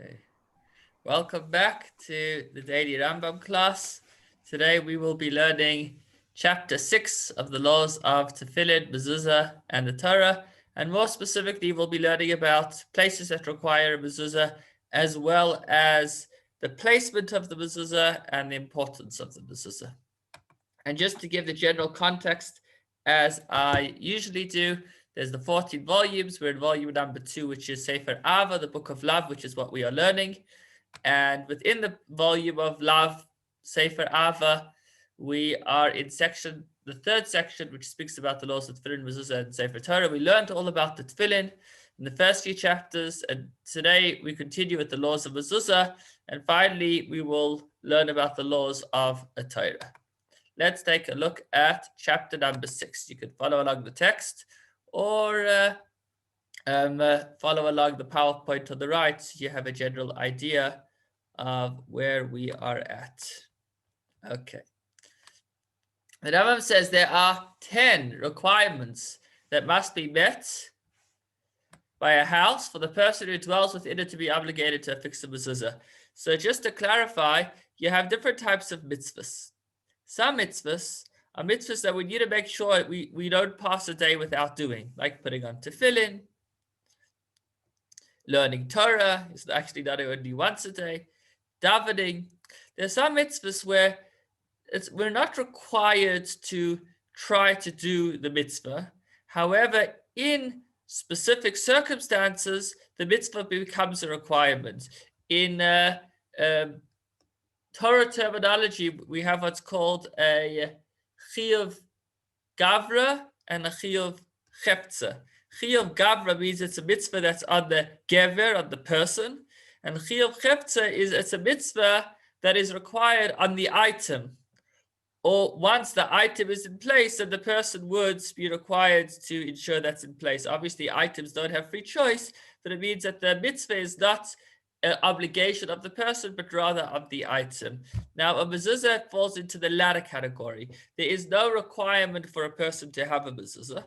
Okay. Welcome back to the Daily Rambam class. Today we will be learning chapter 6 of the laws of Tefilim, Mezuza, and the Torah. And more specifically, we'll be learning about places that require a Mezuza, as well as the placement of the Mezuza and the importance of the Mezuza. And just to give the general context, as I usually do, there's the 14 volumes. We're in volume number 2, which is Sefer Ava, the Book of Love, which is what we are learning. And within the volume of Love, Sefer Ava, we are in the third section, which speaks about the laws of Tefillin, Mezuzah, and Sefer Torah. We learned all about the Tefillin in the first few chapters, and today we continue with the laws of Mezuzah, and finally we will learn about the laws of a Torah. Let's take a look at chapter number 6. You can follow along the text or follow along the PowerPoint on the right so you have a general idea of where we are at. Okay. The Rambam says there are 10 requirements that must be met by a house for the person who dwells within it to be obligated to affix a mezuzah. So just to clarify, you have different types of mitzvahs. Some mitzvahs are mitzvahs that we need to make sure we don't pass a day without doing, like putting on tefillin, learning Torah is actually not only once a day, davening. There's some mitzvahs where we're not required to try to do the mitzvah. However, in specific circumstances, the mitzvah becomes a requirement. In Torah terminology, we have what's called a chiyuv gavra and a chiyuv cheptza. Chiyuv gavra means it's a mitzvah that's on the gever, on the person, and chiyuv cheptza it's a mitzvah that is required on the item. Or once the item is in place, then the person would be required to ensure that's in place. Obviously, items don't have free choice, but it means that the mitzvah is not an obligation of the person, but rather of the item. Now, a mezuzah falls into the latter category. There is no requirement for a person to have a mezuzah.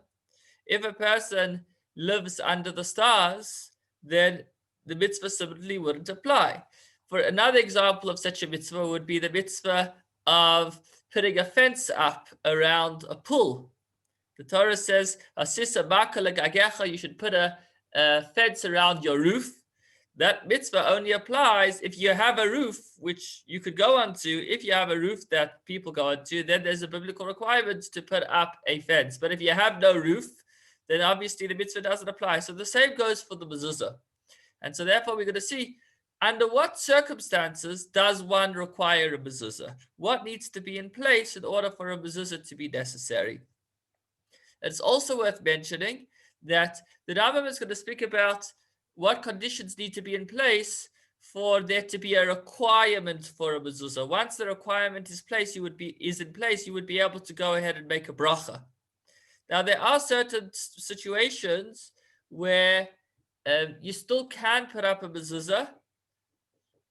If a person lives under the stars, then the mitzvah simply wouldn't apply. For another example of such a mitzvah would be the mitzvah of putting a fence up around a pool. The Torah says, you should put a fence around your roof. That mitzvah only applies if you have a roof, which you could go onto. If you have a roof that people go onto, then there's a biblical requirement to put up a fence. But if you have no roof, then obviously the mitzvah doesn't apply. So the same goes for the mezuzah. And so therefore we're going to see, under what circumstances does one require a mezuzah? What needs to be in place in order for a mezuzah to be necessary? It's also worth mentioning that the Rambam is going to speak about what conditions need to be in place for there to be a requirement for a mezuzah. Once the requirement is in place, you would be able to go ahead and make a bracha. Now, there are certain situations where you still can put up a mezuzah,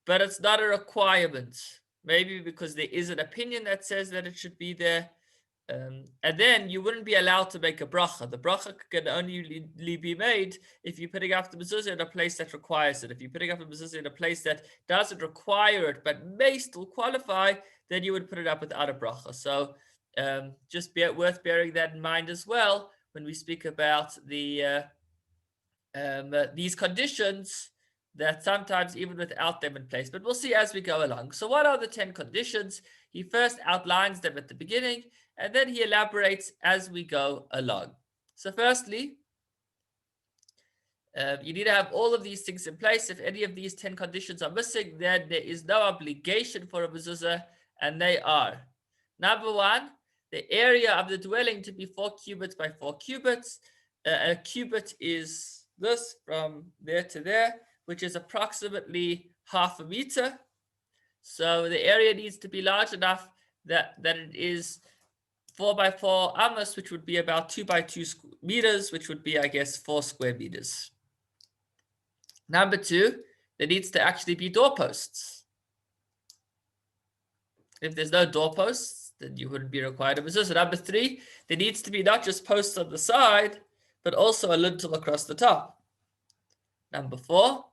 but it's not a requirement. Maybe because there is an opinion that says that it should be there. And then you wouldn't be allowed to make a bracha. The bracha can only be made if you're putting up the mezuzah in a place that requires it. If you're putting up a mezuzah in a place that doesn't require it but may still qualify, then you would put it up without a bracha. So just worth bearing that in mind as well when we speak about these conditions that sometimes even without them in place. But we'll see as we go along. So what are the 10 conditions? He first outlines them at the beginning, and then he elaborates as we go along. So firstly, you need to have all of these things in place. If any of these 10 conditions are missing, then there is no obligation for a mezuzah, and they are. Number 1, the area of the dwelling to be 4 cubits by 4 cubits. A cubit is this from there to there, which is approximately half a meter. So the area needs to be large enough that it is 4 by 4 amos, which would be about 2 by 2 meters, which would be, I guess, 4 square meters. Number 2, there needs to actually be doorposts. If there's no doorposts, then you wouldn't be required of mezuzah. Number 3, there needs to be not just posts on the side, but also a lintel across the top. Number 4,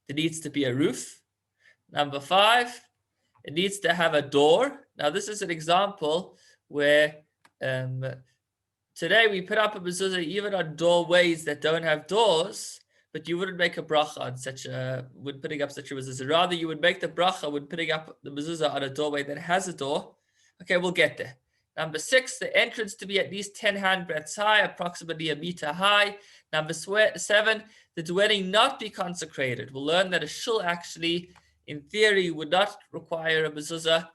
there needs to be a roof. Number 5, it needs to have a door. Now this is an example where today we put up a mezuzah even on doorways that don't have doors, but you wouldn't make a bracha on when putting up such a mezuzah. Rather, you would make the bracha when putting up the mezuzah on a doorway that has a door. Okay, we'll get there. Number 6, the entrance to be at least 10 handbreadths high, approximately a meter high. Number 7, the dwelling not be consecrated. We'll learn that a shul actually, in theory, would not require a mezuzah.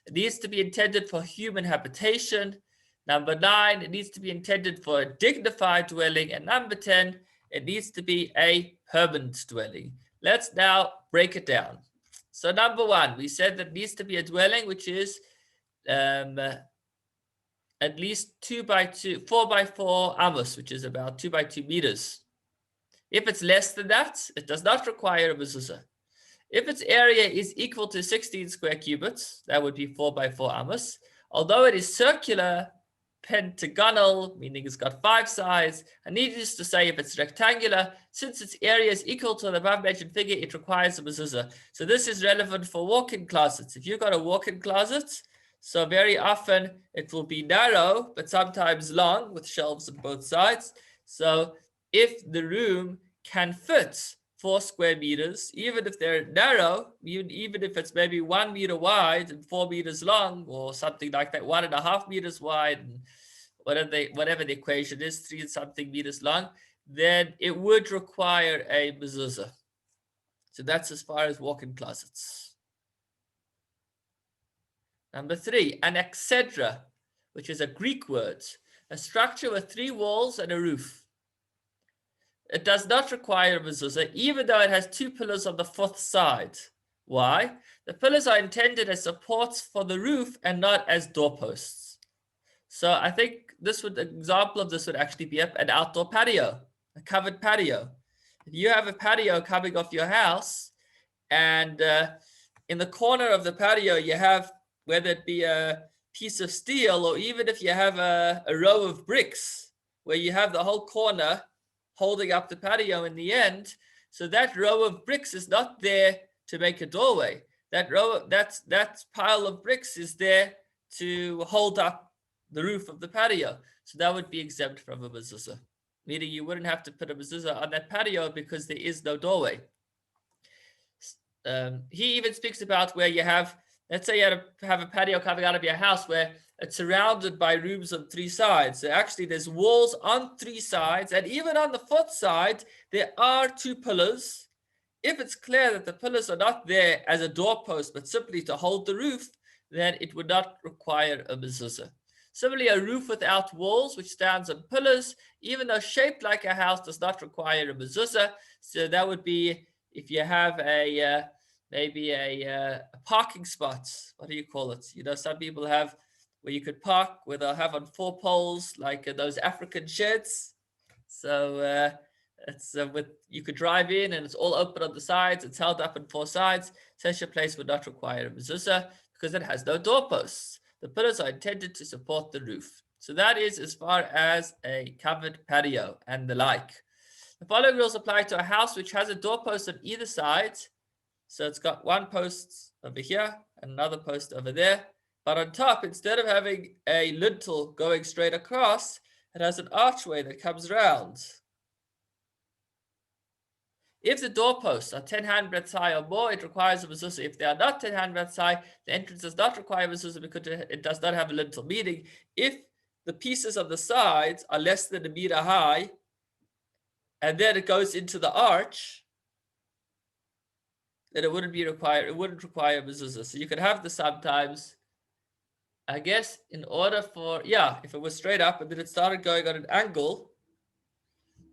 It needs to be intended for human habitation. Number 9, it needs to be intended for a dignified dwelling. And number 10, it needs to be a permanent dwelling. Let's now break it down. So number 1, we said that it needs to be a dwelling which is at least 4 by 4 amos, which is about 2 by 2 meters. If it's less than that, it does not require a mezuzah. If its area is equal to 16 square cubits, that would be 4 by 4 amos. Although it is circular, pentagonal, meaning it's got 5 sides, and needless to say, if it's rectangular, since its area is equal to the above mentioned figure, it requires a mezuzah. So this is relevant for walk-in closets. If you've got a walk-in closet, so very often it will be narrow, but sometimes long with shelves on both sides. So if the room can fit 4 square meters, even if they're narrow, even if it's maybe 1 meter wide and 4 meters long, or something like that, 1.5 meters wide, and whatever the equation is, 3 and something meters long, then it would require a mezuzah. So that's as far as walk-in closets. Number 3, an exedra, which is a Greek word, a structure with 3 walls and a roof. It does not require a mezuzah, even though it has 2 pillars on the 4th side. Why? The pillars are intended as supports for the roof and not as doorposts. So I think an example of this would actually be an outdoor patio, a covered patio. If you have a patio coming off your house, and in the corner of the patio you have, whether it be a piece of steel or even if you have a row of bricks where you have the whole corner holding up the patio in the end, so that row of bricks is not there to make a doorway. That pile of bricks is there to hold up the roof of the patio. So that would be exempt from a mezuzah, meaning you wouldn't have to put a mezuzah on that patio because there is no doorway. He even speaks about where you have, let's say you have a patio coming out of your house where it's surrounded by rooms on 3 sides. So actually there's walls on 3 sides, and even on the 4th side, there are 2 pillars. If it's clear that the pillars are not there as a doorpost, but simply to hold the roof, then it would not require a mezuzah. Similarly, a roof without walls, which stands on pillars, even though shaped like a house, does not require a mezuzah. So that would be if you have maybe a parking spot. What do you call it? You know, some people have where you could park, where they'll have on 4 poles, like those African sheds. So it's you could drive in and it's all open on the sides. It's held up on 4 sides. Such a place would not require a mezuzah because it has no doorposts. The pillars are intended to support the roof. So that is as far as a covered patio and the like. The following rules apply to a house which has a doorpost on either side. So it's got 1 post over here and another post over there. But on top, instead of having a lintel going straight across, it has an archway that comes round. If the doorposts are 10 handbreadths high or more, it requires a mezuzah. If they are not 10 handbreadths high, the entrance does not require a mezuzah because it does not have a lintel. Meaning, if the pieces on the sides are less than a meter high, and then it goes into the arch, then it wouldn't require a mezuzah. So you could have this sometimes, I guess, in order for, if it was straight up and then it started going on an angle,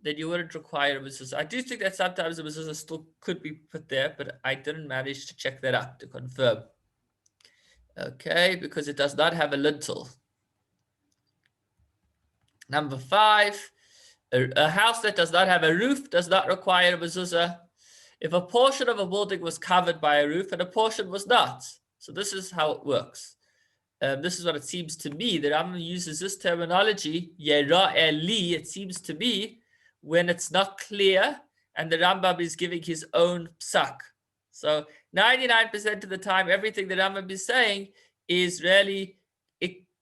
then you wouldn't require a mezuzah. I do think that sometimes a mezuzah still could be put there, but I didn't manage to check that out to confirm. Okay, because it does not have a lintel. Number 5, a house that does not have a roof does not require a mezuzah if a portion of a building was covered by a roof and a portion was not. So this is how it works. This is what it seems to me. The Rambam uses this terminology, Yera'eh li, it seems to me, when it's not clear and the Rambam is giving his own psak. So 99% of the time, everything the Rambam is saying is really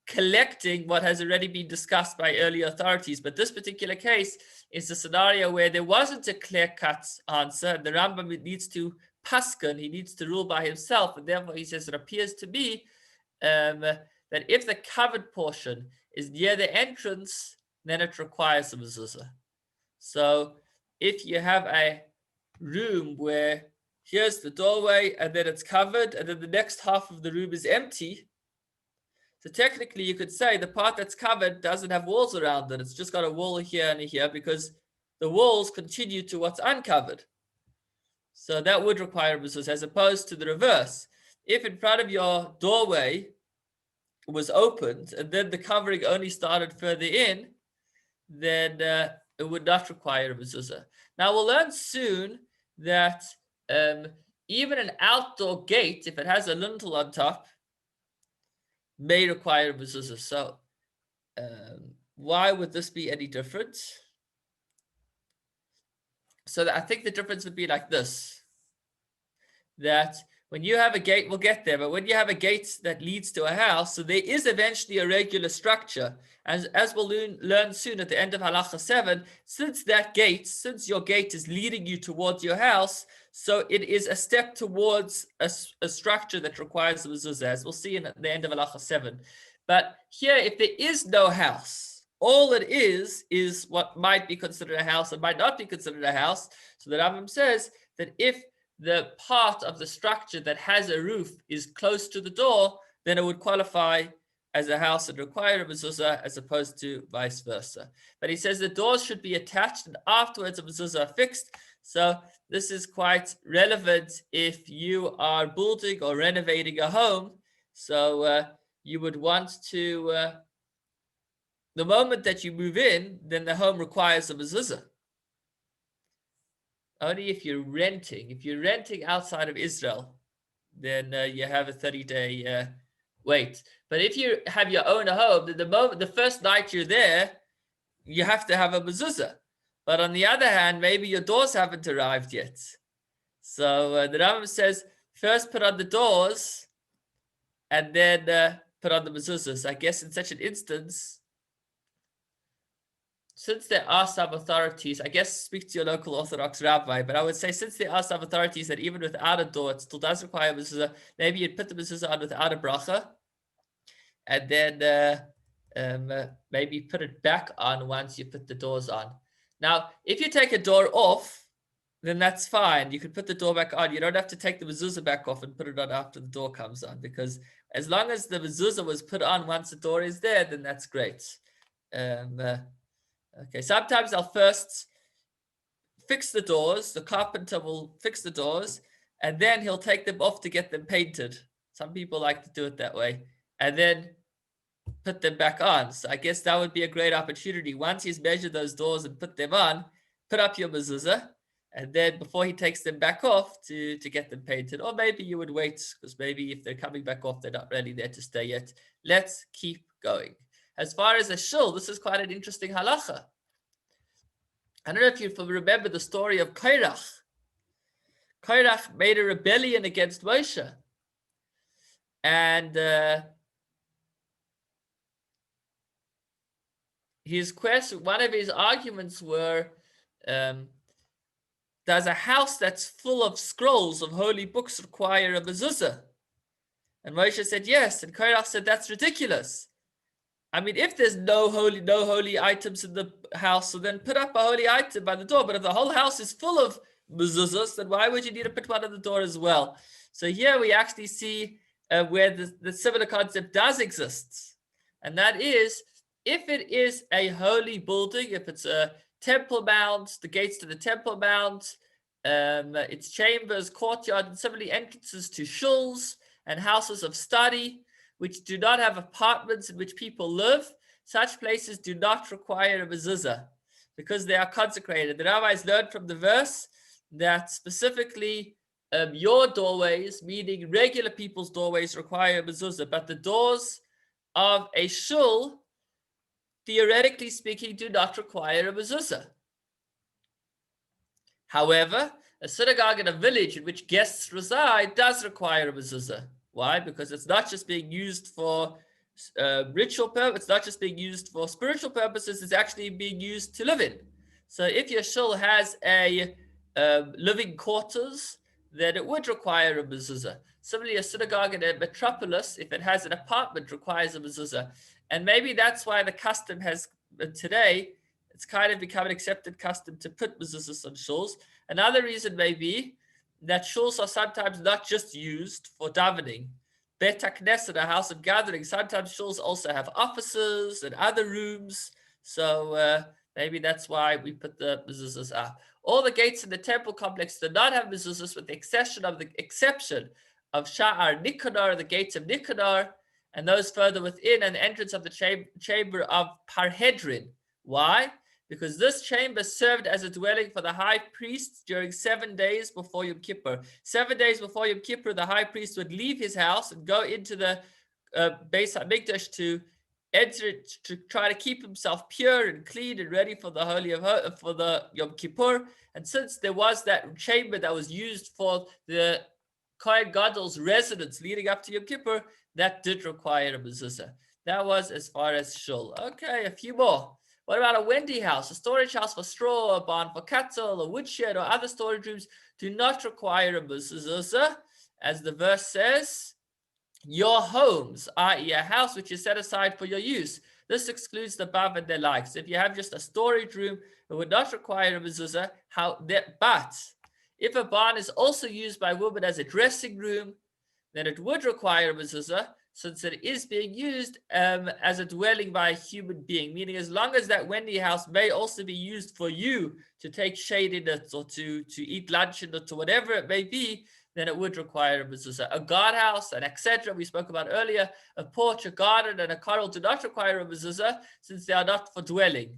collecting what has already been discussed by early authorities. But this particular case is a scenario where there wasn't a clear-cut answer. The Rambam needs to paskin, he needs to rule by himself, and therefore he says it appears to be that if the covered portion is near the entrance, then it requires a mezuzah. So if you have a room where here's the doorway and then it's covered and then the next half of the room is empty, so technically you could say the part that's covered doesn't have walls around it. It's just got a wall here and here because the walls continue to what's uncovered. So that would require a mezuzah, as opposed to the reverse. If in front of your doorway was opened and then the covering only started further in, then it would not require a mezuzah. Now we'll learn soon that even an outdoor gate, if it has a lintel on top, may require a mezuzah. So why would this be any different? So I think the difference would be like this, that when you have a gate, we'll get there, but when you have a gate that leads to a house, so there is eventually a regular structure. As we'll learn soon at the end of Halacha 7, since your gate is leading you towards your house, so it is a step towards a structure that requires a mezuzah, as we'll see at the end of Halacha 7. But here, if there is no house, all it is what might be considered a house and might not be considered a house. So the Rambam says that if the part of the structure that has a roof is close to the door, then it would qualify as a house and require a mezuzah, as opposed to vice versa. But he says the doors should be attached and afterwards a mezuzah are fixed. So this is quite relevant if you are building or renovating a home. So you would want to, the moment that you move in, then the home requires a mezuzah. Only if you're renting. If you're renting outside of Israel, then you have a 30-day wait. But if you have your own home, then the first night you're there, you have to have a mezuzah. But on the other hand, maybe your doors haven't arrived yet. So the Rambam says, first put on the doors, and then put on the mezuzahs. I guess in such an instance, since there are some authorities, I guess speak to your local Orthodox rabbi, but I would say since there are some authorities that even without a door, it still does require a mezuzah, maybe you'd put the mezuzah on without a bracha, and then maybe put it back on once you put the doors on. Now, if you take a door off, then that's fine. You could put the door back on. You don't have to take the mezuzah back off and put it on after the door comes on, because as long as the mezuzah was put on once the door is there, then that's great. Okay, sometimes I'll first fix the doors. The carpenter will fix the doors, and then he'll take them off to get them painted. Some people like to do it that way, and then put them back on. So I guess that would be a great opportunity. Once he's measured those doors and put them on, put up your mezuzah, and then before he takes them back off to get them painted. Or maybe you would wait, because maybe if they're coming back off, they're not really there to stay yet. Let's keep going. As far as a shul, this is quite an interesting halacha. I don't know if you remember the story of Korach. Korach made a rebellion against Moshe. And one of his arguments were, does a house that's full of scrolls of holy books require a mezuzah? And Moshe said yes, and Korach said that's ridiculous. I mean, if there's no holy items in the house, so then put up a holy item by the door. But if the whole house is full of mezuzahs, then why would you need to put one at the door as well? So here we actually see where the similar concept does exist. And that is, if it is a holy building, if it's a temple mount, the gates to the temple mount, its chambers, courtyard, and similarly entrances to shuls and houses of study, which do not have apartments in which people live, such places do not require a mezuzah because they are consecrated. The rabbis learned from the verse that specifically your doorways, meaning regular people's doorways, require a mezuzah, but the doors of a shul, theoretically speaking, do not require a mezuzah. However, a synagogue in a village in which guests reside does require a mezuzah. Why? Because it's not just being used for ritual purpose, it's not just being used for spiritual purposes, it's actually being used to live in. So if your shul has a living quarters, then it would require a mezuzah. Similarly, a synagogue in a metropolis, if it has an apartment, requires a mezuzah. And maybe that's why the custom has today, it's kind of become an accepted custom to put mezuzahs on shuls. Another reason may be that shuls are sometimes not just used for davening. Bet HaKnesset, a house of gathering, sometimes shuls also have offices and other rooms. So maybe that's why we put the mezuzahs up. All the gates in the temple complex do not have mezuzahs, with the exception of Sha'ar Nikanor, the gates of Nikanor, and those further within, and the entrance of the chamber of Parhedrin. Why? Because this chamber served as a dwelling for the high priest during 7 days before Yom Kippur. 7 days before Yom Kippur, the high priest would leave his house and go into the Beis HaMikdash to enter it, to try to keep himself pure and clean and ready for the for the Yom Kippur. And since there was that chamber that was used for the Kohen Gadol's residence leading up to Yom Kippur, that did require a mezuzah. That was as far as shul. Okay, a few more. What about a Wendy house, a storage house for straw, a barn for cattle, a woodshed, or other storage rooms do not require a mezuzah, as the verse says, your homes, i.e. a house which is set aside for your use. This excludes the above and their likes. If you have just a storage room, it would not require a mezuzah. But if a barn is also used by women as a dressing room, then it would require a mezuzah, since it is being used as a dwelling by a human being, meaning as long as that Wendy house may also be used for you to take shade in it or to eat lunch in it or whatever it may be, then it would require a mezuzah. A guardhouse, and etc. we spoke about earlier, a porch, a garden, and a corral do not require a mezuzah, since they are not for dwelling.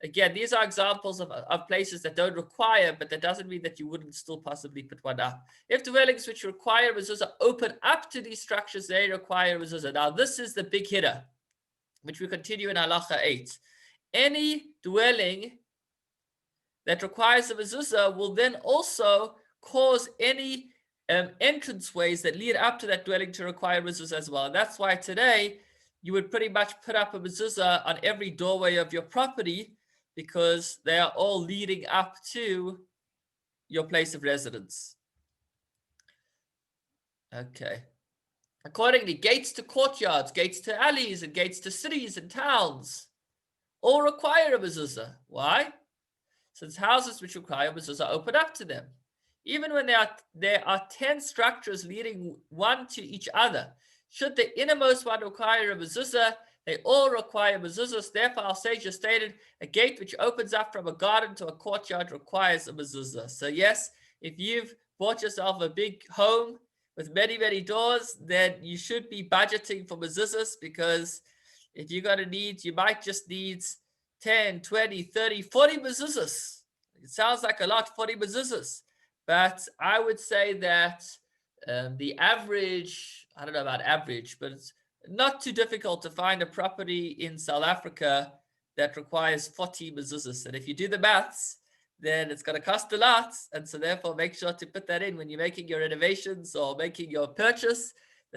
Again, these are examples of places that don't require, but that doesn't mean that you wouldn't still possibly put one up. If dwellings which require mezuzah open up to these structures, they require mezuzah. Now, this is the big hitter, which we continue in halacha 8. Any dwelling that requires a mezuzah will then also cause any entranceways that lead up to that dwelling to require mezuzah as well. And that's why today you would pretty much put up a mezuzah on every doorway of your property, because they are all leading up to your place of residence. Okay. Accordingly, gates to courtyards, gates to alleys, and gates to cities and towns all require a mezuzah. Why? Since houses which require mezuzah open up to them. Even when there are 10 structures leading one to each other, should the innermost one require a mezuzah, they all require mezuzahs. Therefore, our sages stated, a gate which opens up from a garden to a courtyard requires a mezuzah. So yes, if you've bought yourself a big home with many, many doors, then you should be budgeting for mezuzahs, because if you're going to need, you might just need 10, 20, 30, 40 mezuzahs. It sounds like a lot, 40 mezuzahs. But I would say that the average, I don't know about average, but it's not too difficult to find a property in South Africa that requires 40 mezuzahs. And if you do the maths, then it's going to cost a lot. And so therefore, make sure to put that in when you're making your renovations or making your purchase,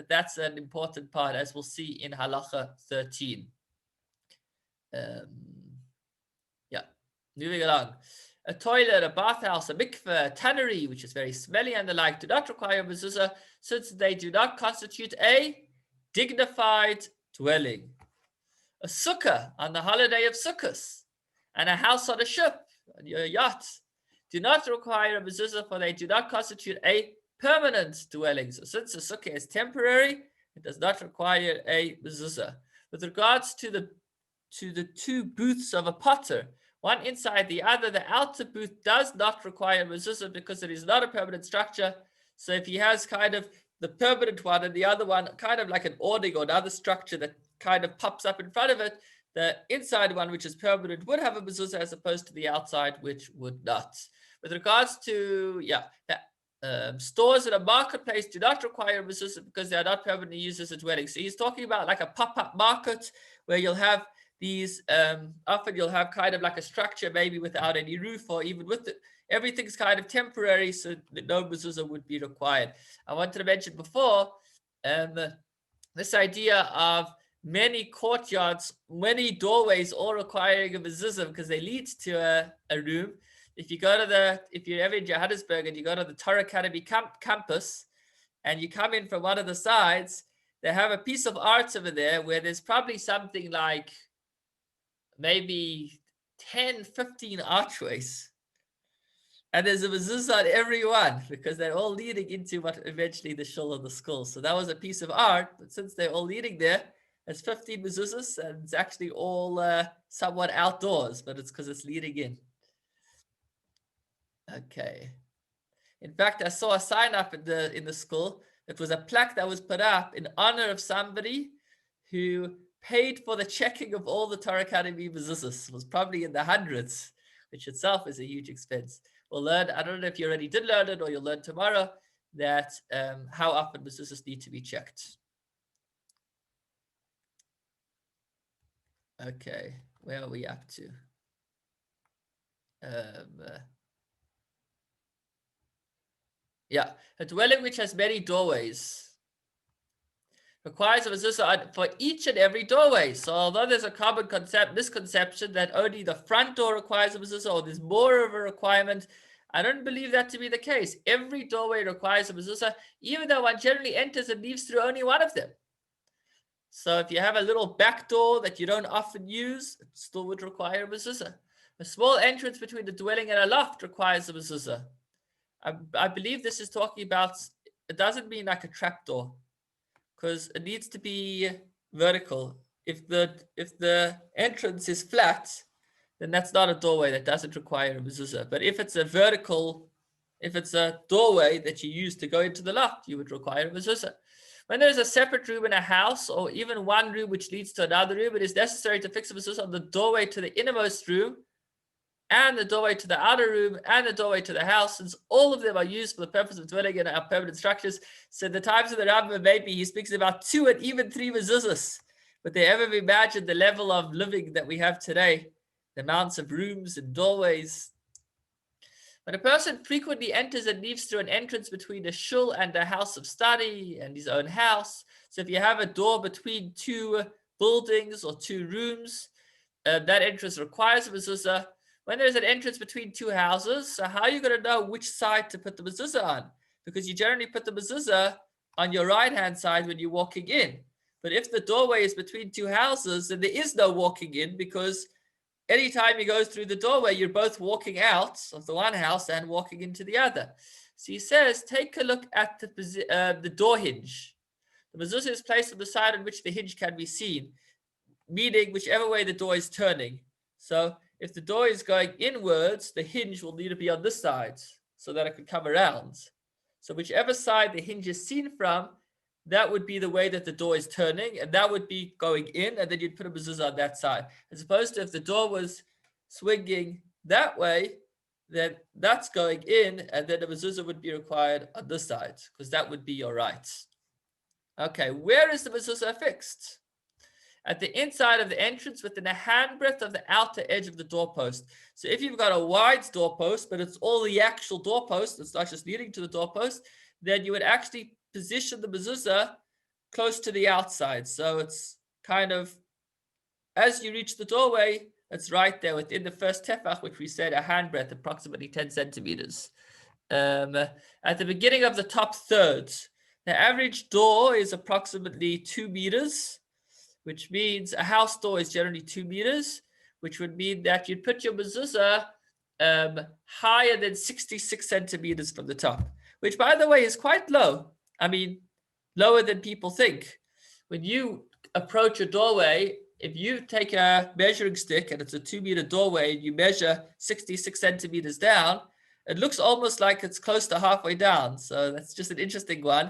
that's an important part, as we'll see in halacha 13. Moving along. A toilet, a bathhouse, a mikveh, a tannery, which is very smelly and the like, do not require mezuzah, since they do not constitute a dignified dwelling. A sukkah on the holiday of Sukkot, and a house on a ship, on your yacht, do not require a mezuzah, for they do not constitute a permanent dwelling. So since a sukkah is temporary, it does not require a mezuzah. With regards to the two booths of a potter, one inside the other, the outer booth does not require mezuzah, because it is not a permanent structure. So if he has kind of the permanent one and the other one kind of like an awning or another structure that kind of pops up in front of it, the inside one, which is permanent, would have a mezuzah, as opposed to the outside, which would not. With regards to stores in a marketplace do not require mezuzah, because they are not permanently used as a dwelling. So he's talking about like a pop-up market where you'll have these, often you'll have kind of like a structure, maybe without any roof, or even with it, everything's kind of temporary, so that no mezuzah would be required. I wanted to mention before, this idea of many courtyards, many doorways, all requiring a mezuzah because they lead to a room. If you're ever in Johannesburg and you go to the Torah Academy campus, and you come in from one of the sides, they have a piece of art over there where there's probably something like maybe 10, 15 archways. And there's a mezuzah on every one because they're all leading into what eventually the shul of the school. So that was a piece of art, but since they're all leading there, there's 15 mezuzahs, and it's actually all somewhat outdoors, but it's because it's leading in. Okay. In fact, I saw a sign up in the school. It was a plaque that was put up in honor of somebody who paid for the checking of all the Torah Academy mezuzahs. It was probably in the hundreds, which itself is a huge expense. We'll learn, I don't know if you already did learn it or you'll learn tomorrow, that how often mezuzahs need to be checked. Okay, where are we up to? Yeah, a dwelling which has many doorways requires a mezuzah for each and every doorway. So although there's a common misconception that only the front door requires a mezuzah, or there's more of a requirement, I don't believe that to be the case. Every doorway requires a mezuzah, even though one generally enters and leaves through only one of them. So if you have a little back door that you don't often use, it still would require a mezuzah. A small entrance between the dwelling and a loft requires a mezuzah. I believe this is talking about, it doesn't mean like a trap door, because it needs to be vertical. If the entrance is flat, then that's not a doorway that doesn't require a mezuzah. But if it's a doorway that you use to go into the loft, you would require a mezuzah. When there's a separate room in a house, or even one room which leads to another room, it is necessary to fix a mezuzah on the doorway to the innermost room, and the doorway to the outer room, and the doorway to the house, since all of them are used for the purpose of dwelling in our permanent structures. So the times of the Rambam, maybe he speaks about 2 and even 3 mezuzahs. But they ever imagined the level of living that we have today, the amounts of rooms and doorways. When a person frequently enters and leaves through an entrance between a shul and a house of study and his own house, so if you have a door between 2 buildings or 2 rooms, that entrance requires a mezuzah. When there's an entrance between 2 houses, so how are you going to know which side to put the mezuzah on? Because you generally put the mezuzah on your right-hand side when you're walking in. But if the doorway is between 2 houses, then there is no walking in, because anytime you go through the doorway, you're both walking out of the one house and walking into the other. So he says, take a look at the door hinge. The mezuzah is placed on the side on which the hinge can be seen, meaning whichever way the door is turning. So if the door is going inwards, the hinge will need to be on this side so that it can come around. So whichever side the hinge is seen from, that would be the way that the door is turning, and that would be going in, and then you'd put a mezuzah on that side. As opposed to if the door was swinging that way, then that's going in, and then the mezuzah would be required on this side, because that would be your right. Okay, where is the mezuzah fixed? At the inside of the entrance within a handbreadth of the outer edge of the doorpost. So if you've got a wide doorpost, but it's all the actual doorpost, it's not just leading to the doorpost, then you would actually position the mezuzah close to the outside. So it's kind of, as you reach the doorway, it's right there within the first tefach, which we said a handbreadth, approximately 10 centimeters. At the beginning of the top third, the average door is approximately 2 meters, which means a house door is generally 2 meters, which would mean that you'd put your mezuzah higher than 66 centimeters from the top, which, by the way, is quite low. I mean, lower than people think. When you approach a doorway, if you take a measuring stick and it's a 2-meter doorway and you measure 66 centimeters down, it looks almost like it's close to halfway down. So that's just an interesting one.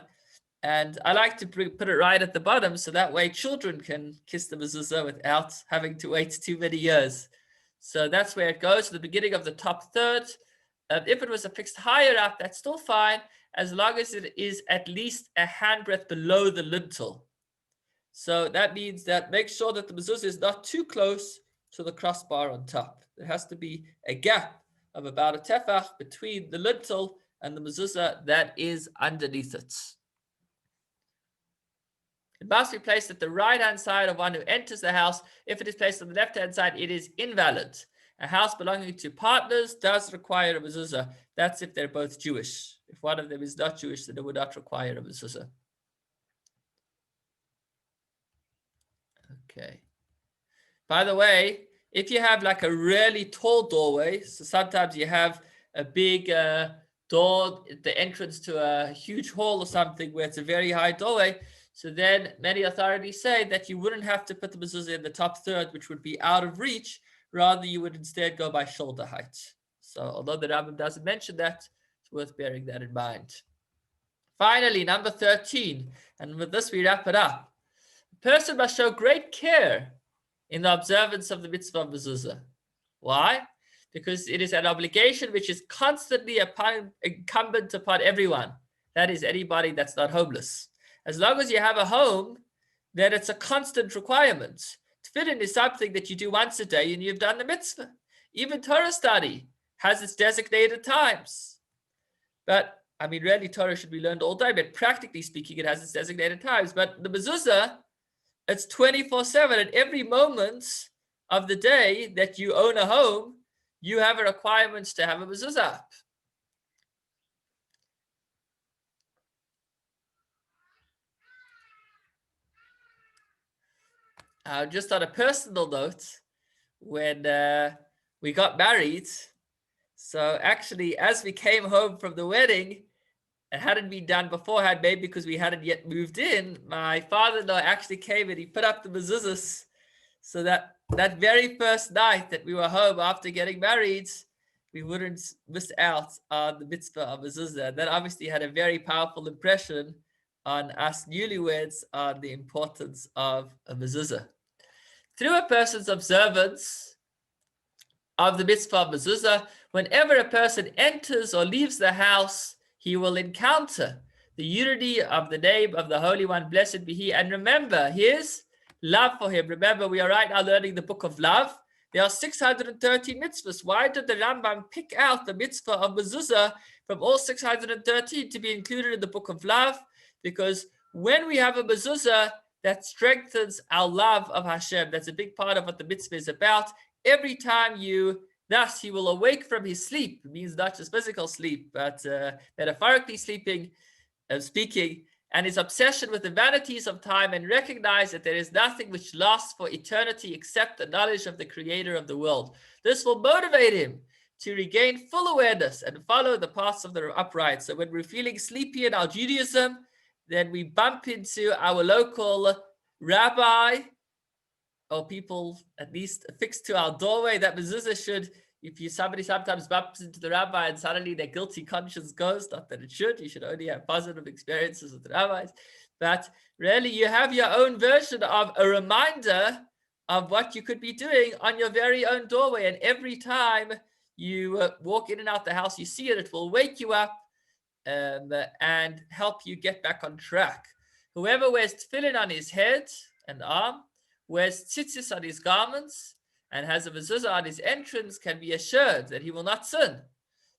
And I like to put it right at the bottom, so that way children can kiss the mezuzah without having to wait too many years. So that's where it goes, to the beginning of the top third. If it was affixed higher up, that's still fine, as long as it is at least a handbreadth below the lintel. So that means that make sure that the mezuzah is not too close to the crossbar on top. There has to be a gap of about a tefach between the lintel and the mezuzah that is underneath it. It must be placed at the right-hand side of one who enters the house. If it is placed on the left-hand side, it is invalid. A house belonging to partners does require a mezuzah. That's if they're both Jewish. If one of them is not Jewish, then it would not require a mezuzah. Okay. By the way, if you have like a really tall doorway, so sometimes you have a big door at the entrance to a huge hall or something where it's a very high doorway, so then many authorities say that you wouldn't have to put the mezuzah in the top third, which would be out of reach. Rather, you would instead go by shoulder height. So although the Rambam doesn't mention that, it's worth bearing that in mind. Finally, number 13, and with this we wrap it up. A person must show great care in the observance of the mitzvah of mezuzah. Why? Because it is an obligation which is constantly incumbent upon everyone. That is, anybody that's not homeless. As long as you have a home, then it's a constant requirement. Tefillin is something that you do once a day and you've done the mitzvah. Even Torah study has its designated times. But, I mean, really, Torah should be learned all day, but practically speaking, it has its designated times. But the mezuzah, it's 24/7. At every moment of the day that you own a home, you have a requirement to have a mezuzah up. Just on a personal note, when we got married, so actually as we came home from the wedding, it hadn't been done beforehand, maybe because we hadn't yet moved in, my father-in-law actually came and he put up the mezuzahs, so that very first night that we were home after getting married, we wouldn't miss out on the mitzvah of mezuzah. That obviously had a very powerful impression on us newlyweds on the importance of a mezuzah. Through a person's observance of the mitzvah of mezuzah, whenever a person enters or leaves the house, he will encounter the unity of the name of the Holy One, blessed be He, and remember his love for him. Remember, we are right now learning the book of love. There are 613 mitzvahs. Why did the Rambam pick out the mitzvah of mezuzah from all 613 to be included in the book of love? Because when we have a mezuzah, that strengthens our love of Hashem. That's a big part of what the mitzvah is about. Every time thus he will awake from his sleep. It means not just physical sleep, but metaphorically speaking, and his obsession with the vanities of time, and recognize that there is nothing which lasts for eternity except the knowledge of the creator of the world. This will motivate him to regain full awareness and follow the paths of the upright. So when we're feeling sleepy in our Judaism, then we bump into our local rabbi, or people at least affixed to our doorway. That mezuzah should, if somebody sometimes bumps into the rabbi and suddenly their guilty conscience goes, not that it should, you should only have positive experiences with the rabbis, but really you have your own version of a reminder of what you could be doing on your very own doorway. And every time you walk in and out the house, you see it, it will wake you up and help you get back on track. Whoever wears tefillin on his head and arm, wears tzitzis on his garments, and has a mezuzah on his entrance can be assured that he will not sin,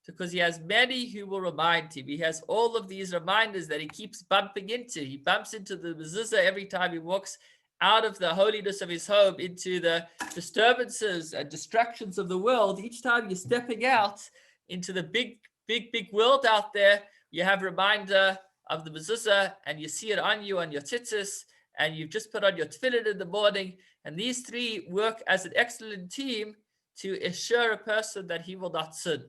because he has many who will remind him. He has all of these reminders that he keeps bumping into. He bumps into the mezuzah every time he walks out of the holiness of his home into the disturbances and distractions of the world. Each time you're stepping out into the big world out there, you have a reminder of the mezuzah, and you see it on you, on your tzitzis, and you've just put on your tefillin in the morning. And these three work as an excellent team to assure a person that he will not sin.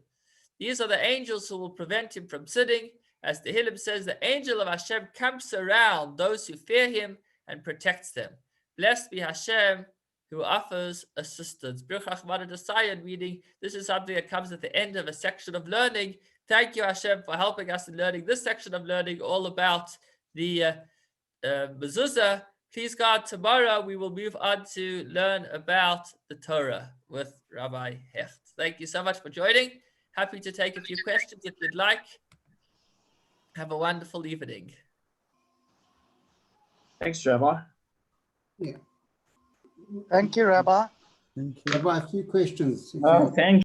These are the angels who will prevent him from sinning. As the Tefilim says, the angel of Hashem camps around those who fear him and protects them. Blessed be Hashem, who offers assistance. Meaning, this is something that comes at the end of a section of learning. Thank you, Hashem, for helping us in learning this section of learning all about the mezuzah. Please God, tomorrow we will move on to learn about the Torah with Rabbi Hecht. Thank you so much for joining. Happy to take a few questions if you'd like. Have a wonderful evening. Thanks, Rabbi. Yeah. Thank you, Rabbi. Thank you. Rabbi, a few questions. Oh, thank